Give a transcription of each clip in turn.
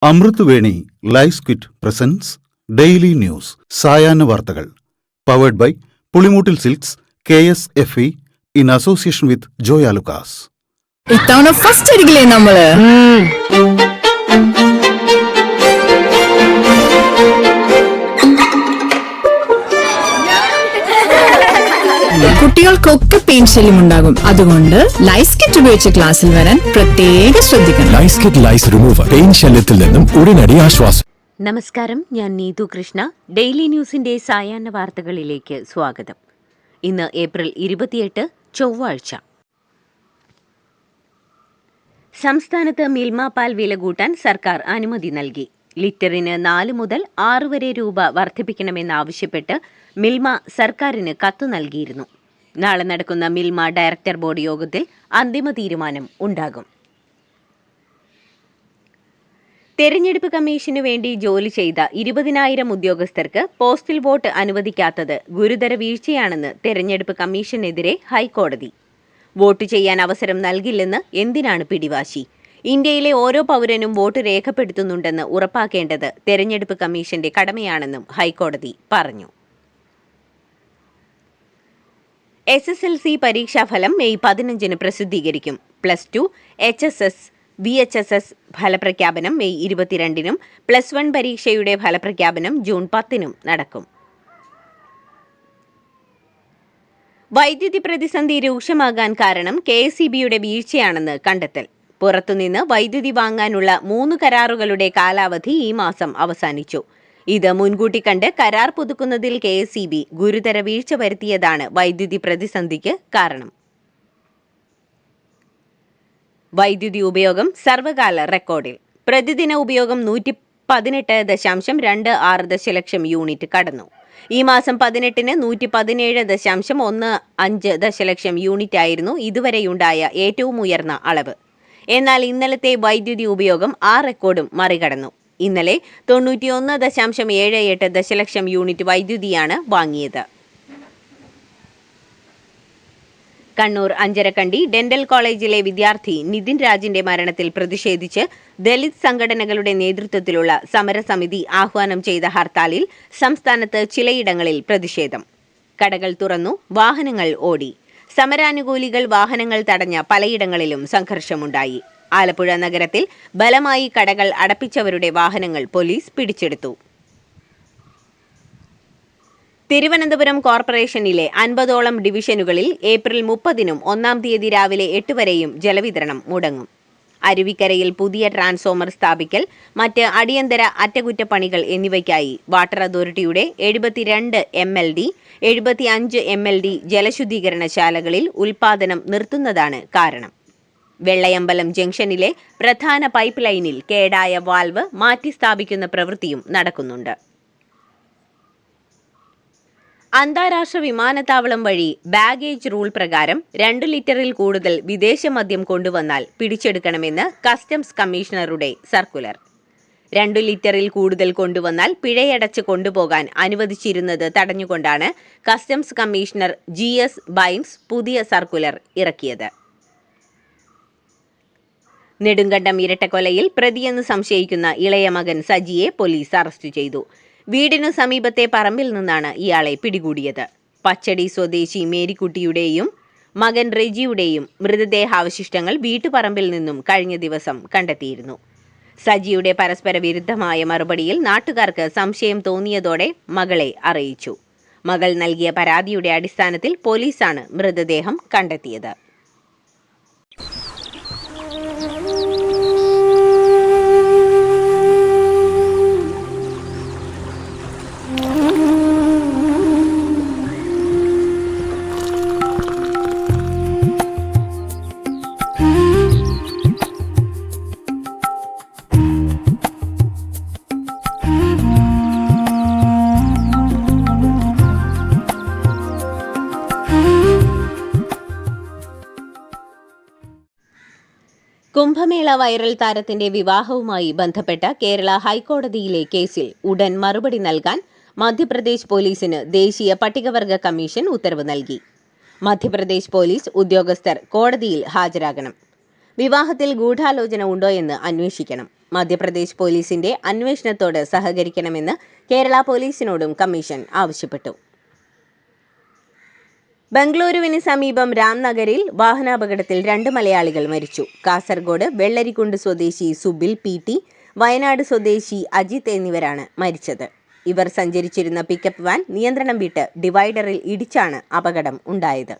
അമൃത് Veni life quit presents daily news സായാഹ്ന വാർത്തകൾ powered by Pulimoottil silks KSFE in association with Joy Alukkas. ഇത്തവണ first അടിക്കില്ലേ നമ്മള്? കുട്ടികൾക്കൊക്കെ പെയിൻ ശല്യം ഉണ്ടാകും. അതുകൊണ്ട് ലൈസ് കിറ്റ് ഉപയോഗിച്ച് ക്ലാസ്സിൽ വരാൻ പ്രത്യേകം ശ്രദ്ധിക്കണം. ലൈസ് കിറ്റ് ലൈസ് റിമൂവർ പെയിൻ ശല്യത്തിൽ നിന്നും ഉടനടി ആശ്വാസം. നമസ്കാരം, ഞാൻ നീതു കൃഷ്ണ. ഡെയിലി ന്യൂസിന്റെ സായാഹ്ന വാർത്തകളിലേക്ക് സ്വാഗതം. ഇന്ന് ഏപ്രിൽ 28 ചൊവ്വാഴ്ച. സംസ്ഥാനത്ത് മിൽമ പാൽ വില കൂട്ടാൻ സർക്കാർ അനുമതി നൽകി. ലിറ്ററിന് 4 മുതൽ 6 വരെ രൂപ വർദ്ധിപ്പിക്കണമെന്നാവശ്യപ്പെട്ട് മിൽമ സർക്കാരിന് കത്ത് നൽകിയിരുന്നു. നാളെ നടക്കുന്ന മിൽമ ഡയറക്ടർ ബോർഡ് യോഗത്തിൽ അന്തിമ തീരുമാനം ഉണ്ടാകും. തെരഞ്ഞെടുപ്പ് കമ്മീഷനു വേണ്ടി ജോലി ചെയ്ത 20,000 ഉദ്യോഗസ്ഥർക്ക് പോസ്റ്റൽ വോട്ട് അനുവദിക്കാത്തത് ഗുരുതര വീഴ്ചയാണെന്ന് തെരഞ്ഞെടുപ്പ് കമ്മീഷനെതിരെ ഹൈക്കോടതി. വോട്ട് ചെയ്യാൻ അവസരം നൽകില്ലെന്ന് എന്തിനാണ് പിടിവാശി? ഇന്ത്യയിലെ ഓരോ പൗരനും വോട്ട് രേഖപ്പെടുത്തുന്നുണ്ടെന്ന് ഉറപ്പാക്കേണ്ടത് തെരഞ്ഞെടുപ്പ് കമ്മീഷന്റെ കടമയാണെന്നും ഹൈക്കോടതി പറഞ്ഞു. SSLC പരീക്ഷാഫലം മെയ് 15 പ്രസിദ്ധീകരിക്കും. +2, HSS, VHSS ഫലപ്രഖ്യാപനം മെയ് 22-നും +1 പരീക്ഷയുടെ ഫലപ്രഖ്യാപനം ജൂൺ 10-നും നടക്കും. വൈദ്യുതി പ്രതിസന്ധി രൂക്ഷമാകാൻ കാരണം KSEBയുടെ വീഴ്ചയാണെന്ന് കണ്ടെത്തൽ. പുറത്തുനിന്ന് വൈദ്യുതി വാങ്ങാനുള്ള 3 കരാറുകളുടെ കാലാവധി ഈ മാസം അവസാനിച്ചു. ഇത് മുൻകൂട്ടി കണ്ട് കരാർ പുതുക്കുന്നതിൽ KSEB ഗുരുതര വീഴ്ച വരുത്തിയതാണ് വൈദ്യുതി പ്രതിസന്ധിക്ക് കാരണം. വൈദ്യുതി ഉപയോഗം സർവകാല റെക്കോർഡിൽ. പ്രതിദിന ഉപയോഗം 118.26 ദശലക്ഷം യൂണിറ്റ് കടന്നു. ഈ മാസം 18-ന് 117.15 ദശലക്ഷം യൂണിറ്റ് ആയിരുന്നു ഇതുവരെയുണ്ടായ ഏറ്റവും ഉയർന്ന അളവ്. എന്നാൽ ഇന്നലത്തെ വൈദ്യുതി ഉപയോഗം ആ റെക്കോർഡും മറികടന്നു. ഇന്നലെ 91.78 ദശലക്ഷം യൂണിറ്റ് വൈദ്യുതിയാണ് വാങ്ങിയത്. കണ്ണൂർ അഞ്ചരക്കണ്ടി ഡെന്റൽ കോളേജിലെ വിദ്യാർത്ഥി നിതിൻ രാജിന്റെ മരണത്തിൽ പ്രതിഷേധിച്ച് ദലിത് സംഘടനകളുടെ നേതൃത്വത്തിലുള്ള സമരസമിതി ആഹ്വാനം ചെയ്ത ഹർത്താലിൽ സംസ്ഥാനത്ത് ചിലയിടങ്ങളിൽ പ്രതിഷേധം. കടകൾ തുറന്നു, വാഹനങ്ങൾ ഓടി. സമരാനുകൂലികൾ വാഹനങ്ങൾ തടഞ്ഞ പലയിടങ്ങളിലും സംഘർഷമുണ്ടായി. ആലപ്പുഴ നഗരത്തിൽ ബലമായി കടകൾ അടപ്പിച്ചവരുടെ വാഹനങ്ങൾ പോലീസ് പിടിച്ചെടുത്തു. തിരുവനന്തപുരം കോർപ്പറേഷനിലെ 50ഓളം ഡിവിഷനുകളിൽ ഏപ്രിൽ 30-നും 1-ാം തീയതി രാവിലെ 8 വരെയും ജലവിതരണം മുടങ്ങും. അരുവിക്കരയിൽ പുതിയ ട്രാൻസ്ഫോമർ സ്ഥാപിക്കൽ, മറ്റ് അടിയന്തര അറ്റകുറ്റപ്പണികൾ എന്നിവയ്ക്കായി വാട്ടർ അതോറിറ്റിയുടെ 72 MLD, 75 MLD ജലശുദ്ധീകരണശാലകളിൽ ഉൽപാദനം നിർത്തുന്നതാണ് കാരണം. വെള്ളയമ്പലം ജംഗ്ഷനിലെ പ്രധാന പൈപ്പ് ലൈനിൽ കേടായ വാൽവ് മാറ്റി സ്ഥാപിക്കുന്ന പ്രവൃത്തിയും നടക്കുന്നുണ്ട്. അന്താരാഷ്ട്ര വിമാനത്താവളം വഴി ബാഗേജ് റൂൾ പ്രകാരം 2 ലിറ്ററിൽ കൂടുതൽ വിദേശ മദ്യം കൊണ്ടുവന്നാൽ പിടിച്ചെടുക്കണമെന്ന് കസ്റ്റംസ് കമ്മീഷണറുടെ സർക്കുലർ. 2 ലിറ്ററിൽ കൂടുതൽ കൊണ്ടുവന്നാൽ പിഴയടച്ച് കൊണ്ടുപോകാൻ അനുവദിച്ചിരുന്നത് തടഞ്ഞുകൊണ്ടാണ് കസ്റ്റംസ് കമ്മീഷണർ GS ബൈൻസ് പുതിയ സർക്കുലർ ഇറക്കിയത്. നെടുങ്കണ്ടം ഇരട്ടക്കൊലയിൽ പ്രതിയെന്ന് സംശയിക്കുന്ന ഇളയ മകൻ സജിയെ പോലീസ് അറസ്റ്റ് ചെയ്തു. വീടിനു സമീപത്തെ പറമ്പിൽ നിന്നാണ് ഇയാളെ പിടികൂടിയത്. പച്ചടി സ്വദേശി മേരിക്കുട്ടിയുടെയും മകൻ റെജിയുടെയും മൃതദേഹാവശിഷ്ടങ്ങൾ വീട്ടുപറമ്പിൽ നിന്നും കഴിഞ്ഞ ദിവസം കണ്ടെത്തിയിരുന്നു. സജിയുടെ പരസ്പര വിരുദ്ധമായ മറുപടിയിൽ നാട്ടുകാർക്ക് സംശയം തോന്നിയതോടെ മകളെ അറിയിച്ചു. മകൾ നൽകിയ പരാതിയുടെ അടിസ്ഥാനത്തിൽ പോലീസാണ് മൃതദേഹം കണ്ടെത്തിയത്. കുംഭമേള വൈറൽ താരത്തിന്റെ വിവാഹവുമായി ബന്ധപ്പെട്ട കേരള ഹൈക്കോടതിയിലെ കേസിൽ ഉടൻ മറുപടി നൽകാൻ മധ്യപ്രദേശ് പോലീസിന് ദേശീയ പട്ടികവർഗ കമ്മീഷൻ ഉത്തരവ് നൽകി. മധ്യപ്രദേശ് പോലീസ് ഉദ്യോഗസ്ഥർ കോടതിയിൽ ഹാജരാകണം. വിവാഹത്തിൽ ഗൂഢാലോചന ഉണ്ടോ എന്ന് അന്വേഷിക്കണം. മധ്യപ്രദേശ് പോലീസിന്റെ അന്വേഷണത്തോട് സഹകരിക്കണമെന്ന് കേരള പോലീസിനോടും കമ്മീഷൻ ആവശ്യപ്പെട്ടു. ബംഗളൂരുവിന് സമീപം രാംനഗറിൽ വാഹനാപകടത്തിൽ 2 മലയാളികൾ മരിച്ചു. കാസർഗോഡ് വെള്ളരിക്കുണ്ട് സ്വദേശി സുബിൽ PT, വയനാട് സ്വദേശി അജിത് എന്നിവരാണ് മരിച്ചത്. ഇവർ സഞ്ചരിച്ചിരുന്ന പിക്കപ്പ് വാൻ നിയന്ത്രണം വിട്ട് ഡിവൈഡറിൽ ഇടിച്ചാണ് അപകടം ഉണ്ടായത്.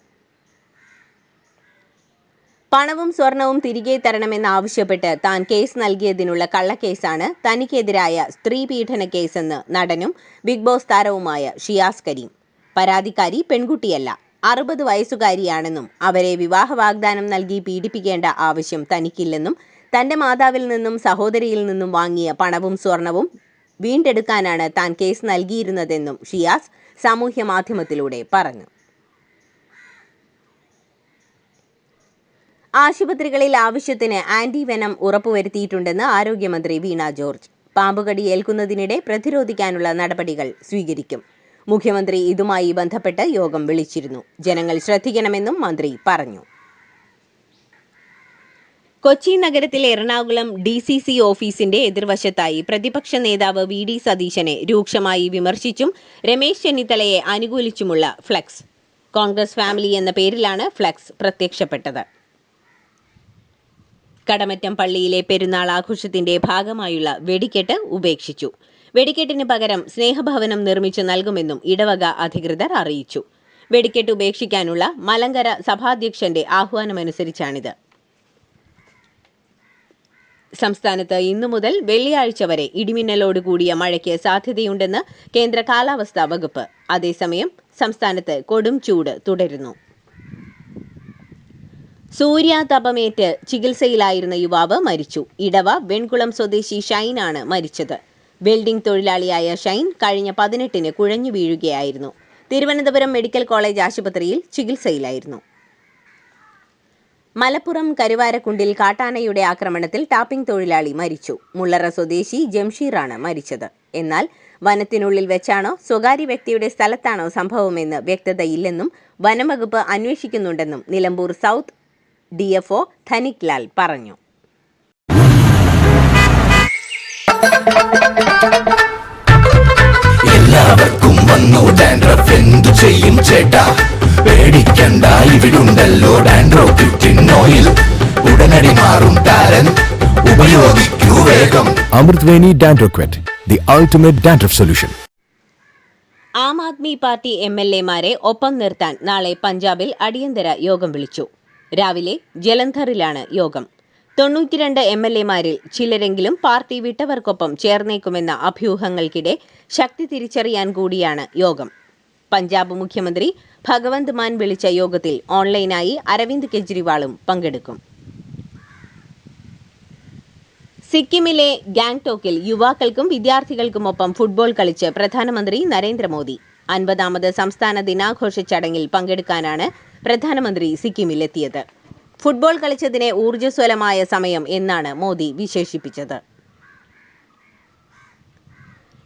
പണവും സ്വർണവും തിരികെ തരണമെന്നാവശ്യപ്പെട്ട് താൻ കേസ് നൽകിയതിനുള്ള കള്ളക്കേസാണ് തനിക്കെതിരായ സ്ത്രീ പീഡന കേസെന്ന് നടനും ബിഗ് ബോസ് താരവുമായ ഷിയാസ് കരീം. പരാതിക്കാരി പെൺകുട്ടിയല്ല, 60 വയസ്സുകാരിയാണെന്നും അവരെ വിവാഹ വാഗ്ദാനം നൽകി പീഡിപ്പിക്കേണ്ട ആവശ്യം തനിക്കില്ലെന്നും തന്റെ മാതാവിൽ നിന്നും സഹോദരിയിൽ നിന്നും വാങ്ങിയ പണവും സ്വർണവും വീണ്ടെടുക്കാനാണ് താൻ കേസ് നൽകിയിരുന്നതെന്നും ഷിയാസ് സാമൂഹ്യ മാധ്യമത്തിലൂടെ പറഞ്ഞു. ആശുപത്രികളിൽ ആവശ്യത്തിന് ആന്റിവെനം ഉറപ്പുവരുത്തിയിട്ടുണ്ടെന്ന് ആരോഗ്യമന്ത്രി വീണ ജോർജ്. പാമ്പുകടി ഏൽക്കുന്നതിനിടെ പ്രതിരോധിക്കാനുള്ള നടപടികൾ സ്വീകരിക്കും. മുഖ്യമന്ത്രി ഇതുമായി ബന്ധപ്പെട്ട് യോഗം വിളിച്ചിരുന്നു. ജനങ്ങൾ ശ്രദ്ധിക്കണമെന്നും മന്ത്രി പറഞ്ഞു. കൊച്ചി നഗരത്തിലെ എറണാകുളം DCC ഓഫീസിന്റെ എതിർവശത്തായി പ്രതിപക്ഷ നേതാവ് VD സതീശനെ രൂക്ഷമായി വിമർശിച്ചും രമേശ് ചെന്നിത്തലയെ അനുകൂലിച്ചുമുള്ള ഫ്ലക്സ്, കോൺഗ്രസ് ഫാമിലി എന്ന പേരിലാണ് ഫ്ലക്സ് പ്രത്യക്ഷപ്പെട്ടത്. കടമറ്റം പള്ളിയിലെ പെരുന്നാൾ ആഘോഷത്തിന്റെ ഭാഗമായുള്ള വെടിക്കെട്ട് ഉപേക്ഷിച്ചു. വെടിക്കെട്ടിന് പകരം സ്നേഹഭവനം നിർമ്മിച്ചു നൽകുമെന്നും ഇടവക അധികൃതർ അറിയിച്ചു. വെടിക്കെട്ട് ഉപേക്ഷിക്കാനുള്ള മലങ്കര സഭാധ്യക്ഷന്റെ ആഹ്വാനമനുസരിച്ചാണിത്. സംസ്ഥാനത്ത് ഇന്നു മുതൽ വെള്ളിയാഴ്ച വരെ ഇടിമിന്നലോട് കൂടിയ മഴയ്ക്ക് സാധ്യതയുണ്ടെന്ന് കേന്ദ്ര കാലാവസ്ഥാ വകുപ്പ്. അതേസമയം സംസ്ഥാനത്ത് കൊടും ചൂട് തുടരുന്നു. സൂര്യാതപമേറ്റ് ചികിത്സയിലായിരുന്ന യുവാവ് മരിച്ചു. ഇടവ വെൺകുളം സ്വദേശി ഷൈനാണ് മരിച്ചത്. വെൽഡിംഗ് തൊഴിലാളിയായ ഷൈൻ കഴിഞ്ഞ 18-ന് കുഴഞ്ഞു വീഴുകയായിരുന്നു. തിരുവനന്തപുരം മെഡിക്കൽ കോളേജ് ആശുപത്രിയിൽ ചികിത്സയിലായിരുന്നു. മലപ്പുറം കരുവാരക്കുണ്ടിൽ കാട്ടാനയുടെ ആക്രമണത്തിൽ ടാപ്പിംഗ് തൊഴിലാളി മരിച്ചു. മുള്ളറ സ്വദേശി ജംഷീറാണ് മരിച്ചത്. എന്നാൽ വനത്തിനുള്ളിൽ വെച്ചാണോ സ്വകാര്യ വ്യക്തിയുടെ സ്ഥലത്താണോ സംഭവമെന്ന് വ്യക്തതയില്ലെന്നും വനംവകുപ്പ് അന്വേഷിക്കുന്നുണ്ടെന്നും നിലമ്പൂർ സൗത്ത് DFO ധനിക് ലാൽ പറഞ്ഞു. എല്ലാവർക്കും വന്നു ഡാൻഡ്രഫ്, എന്തു ചെയ്യും ചേട്ടാ? പേടിക്കണ്ട, ഇവിടുണ്ടല്ലോ ഡാൻഡ്രോക്വിറ്റിൻ ഓയിൽ. ഉടനടി മാറും താരൻ, ഉപയോഗിക്കൂ വേഗം. Amrutveni Dandroquit, the ultimate dandruff solution. Aam Aadmi Party MLA-മാരെ ഒപ്പം നിർത്താൻ നാളെ പഞ്ചാബിൽ അടിയന്തര യോഗം വിളിച്ചു. രാവിലെ ജലന്ധറിലാണ് യോഗം. 92 MLA-മാരിൽ ചിലരെങ്കിലും പാർട്ടി വിട്ടവർക്കൊപ്പം ചേർന്നേക്കുമെന്ന അഭ്യൂഹങ്ങൾക്കിടെ ശക്തി തിരിച്ചറിയാൻ കൂടിയാണ് യോഗം. പഞ്ചാബ് മുഖ്യമന്ത്രി ഭഗവന്ത് മാൻ വിളിച്ച യോഗത്തിൽ ഓൺലൈനായി അരവിന്ദ് കെജ്രിവാളും പങ്കെടുക്കും. സിക്കിമിലെ ഗാംഗ്ടോക്കിൽ യുവാക്കൾക്കും വിദ്യാർത്ഥികൾക്കുമൊപ്പം ഫുട്ബോൾ കളിച്ച് പ്രധാനമന്ത്രി നരേന്ദ്രമോദി. 50ാമത് സംസ്ഥാന ദിനാഘോഷ ചടങ്ങിൽ പങ്കെടുക്കാനാണ് പ്രധാനമന്ത്രി സിക്കിമിലെത്തിയത്. ഫുട്ബോൾ കളിച്ചതിനെ ഊർജ്ജസ്വലമായ സമയം എന്നാണ് മോദി വിശേഷിപ്പിച്ചത്.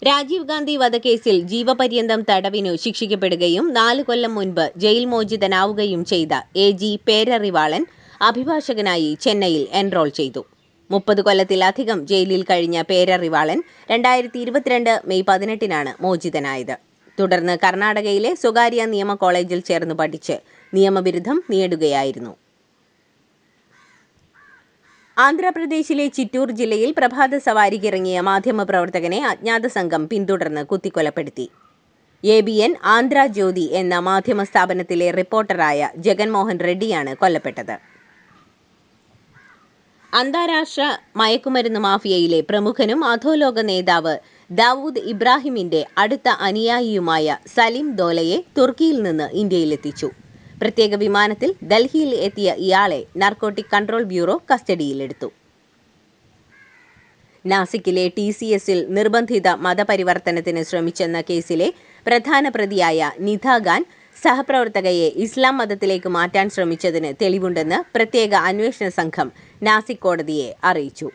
രാജീവ് ഗാന്ധി വധക്കേസിൽ ജീവപര്യന്തം തടവിനു ശിക്ഷിക്കപ്പെടുകയും 4 കൊല്ലം മുൻപ് ജയിൽ മോചിതനാവുകയും ചെയ്ത AG പേരറിവാളൻ അഭിഭാഷകനായി ചെന്നൈയിൽ എൻറോൾ ചെയ്തു. 30 കൊല്ലത്തിലധികം ജയിലിൽ കഴിഞ്ഞ പേരറിവാളൻ 2022 മെയ് 18-നാണ് മോചിതനായത്. തുടർന്ന് കർണാടകയിലെ സ്വകാര്യ നിയമ കോളേജിൽ ചേർന്ന് പഠിച്ച് നിയമബിരുദം നേടുകയായിരുന്നു. ആന്ധ്രാപ്രദേശിലെ ചിറ്റൂർ ജില്ലയിൽ പ്രഭാത സവാരിക്കിറങ്ങിയ മാധ്യമപ്രവർത്തകനെ അജ്ഞാത സംഘം പിന്തുടർന്ന് കുത്തിക്കൊലപ്പെടുത്തി. ABN ആന്ധ്ര ജ്യോതി എന്ന മാധ്യമ സ്ഥാപനത്തിലെ റിപ്പോർട്ടറായ ജഗൻമോഹൻ റെഡ്ഡിയാണ് കൊല്ലപ്പെട്ടത്. അന്താരാഷ്ട്ര മയക്കുമരുന്ന് മാഫിയയിലെ പ്രമുഖനും അധോലോക നേതാവ് ദാവൂദ് ഇബ്രാഹിമിന്റെ അടുത്ത അനുയായിയുമായ സലിം ദോലയെ തുർക്കിയിൽ നിന്ന് ഇന്ത്യയിലെത്തിച്ചു. പ്രത്യേക വിമാനത്തിൽ ഡൽഹിയിൽ എത്തിയ ഇയാളെ നാർക്കോട്ടിക് കൺട്രോൾ ബ്യൂറോ കസ്റ്റഡിയിലെടുത്തു. നാസിക്കിലെ TCS-ൽ നിർബന്ധിത മതപരിവർത്തനത്തിന് ശ്രമിച്ചെന്ന കേസിലെ പ്രധാന പ്രതിയായ നിധ ഖാൻ സഹപ്രവർത്തകയെ ഇസ്ലാം മതത്തിലേക്ക് മാറ്റാൻ ശ്രമിച്ചതിന് തെളിവുണ്ടെന്ന് പ്രത്യേക അന്വേഷണ സംഘം നാസിക് കോടതിയെ അറിയിച്ചു.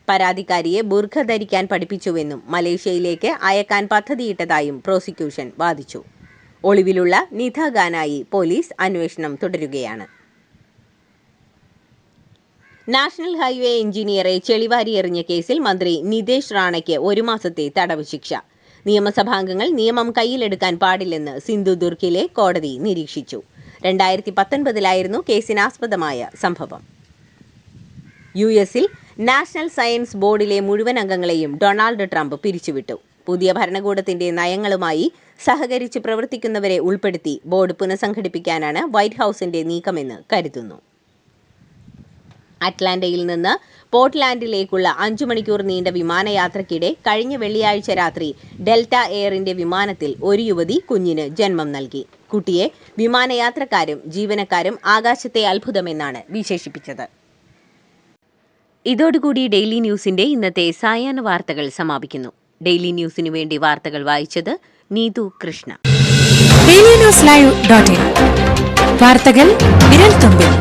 പരാതിക്കാരിയെ ബുർഖ ധരിക്കാൻ പഠിപ്പിച്ചുവെന്നും മലേഷ്യയിലേക്ക് അയക്കാൻ പദ്ധതിയിട്ടതായും പ്രോസിക്യൂഷൻ വാദിച്ചു. ഒളിവിലുള്ള നിധ ഖാനായി പോലീസ് അന്വേഷണം തുടരുകയാണ്. നാഷണൽ ഹൈവേ എഞ്ചിനീയറെ ചെളിവാരി എറിഞ്ഞ കേസിൽ മന്ത്രി നിതേഷ് റാണയ്ക്ക് 1 മാസത്തെ തടവ് ശിക്ഷ. നിയമസഭാംഗങ്ങൾ നിയമം കയ്യിലെടുക്കാൻ പാടില്ലെന്ന് സിന്ധുദുർഗിലെ കോടതി നിരീക്ഷിച്ചു. 2019 കേസിനാസ്പദമായ സംഭവം. US-ൽ നാഷണൽ സയൻസ് ബോർഡിലെ മുഴുവൻ അംഗങ്ങളെയും ഡൊണാൾഡ് ട്രംപ് പിരിച്ചുവിട്ടു. പുതിയ ഭരണകൂടത്തിന്റെ നയങ്ങളുമായി സഹകരിച്ച് പ്രവർത്തിക്കുന്നവരെ ഉൾപ്പെടുത്തി ബോർഡ് പുനഃസംഘടിപ്പിക്കാനാണ് വൈറ്റ് ഹൌസിന്റെ നീക്കമെന്ന് കരുതുന്നു. അറ്റ്ലാന്റയിൽ നിന്ന് പോർട്ട്ലാൻഡിലേക്കുള്ള 5 മണിക്കൂർ നീണ്ട വിമാനയാത്രയ്ക്കിടെ കഴിഞ്ഞ വെള്ളിയാഴ്ച രാത്രി ഡെൽറ്റ എയറിന്റെ വിമാനത്തിൽ ഒരു യുവതി കുഞ്ഞിന് ജന്മം നൽകി. കുട്ടിയെ വിമാനയാത്രക്കാരും ജീവനക്കാരും ആകാശത്തെ അത്ഭുതമെന്നാണ് വിശേഷിപ്പിച്ചത്. ഇതോടുകൂടി ഡെയിലി ന്യൂസിന്റെ ഇന്നത്തെ സായാഹ്ന വാർത്തകൾ സമാപിക്കുന്നു. ഡെയിലി ന്യൂസിനു വേണ്ടി വാർത്തകൾ വായിച്ചത് നീതു കൃഷ്ണ. DailyNewsLive.in വാർത്തകൾ വിരൽ തുമ്പിൽ.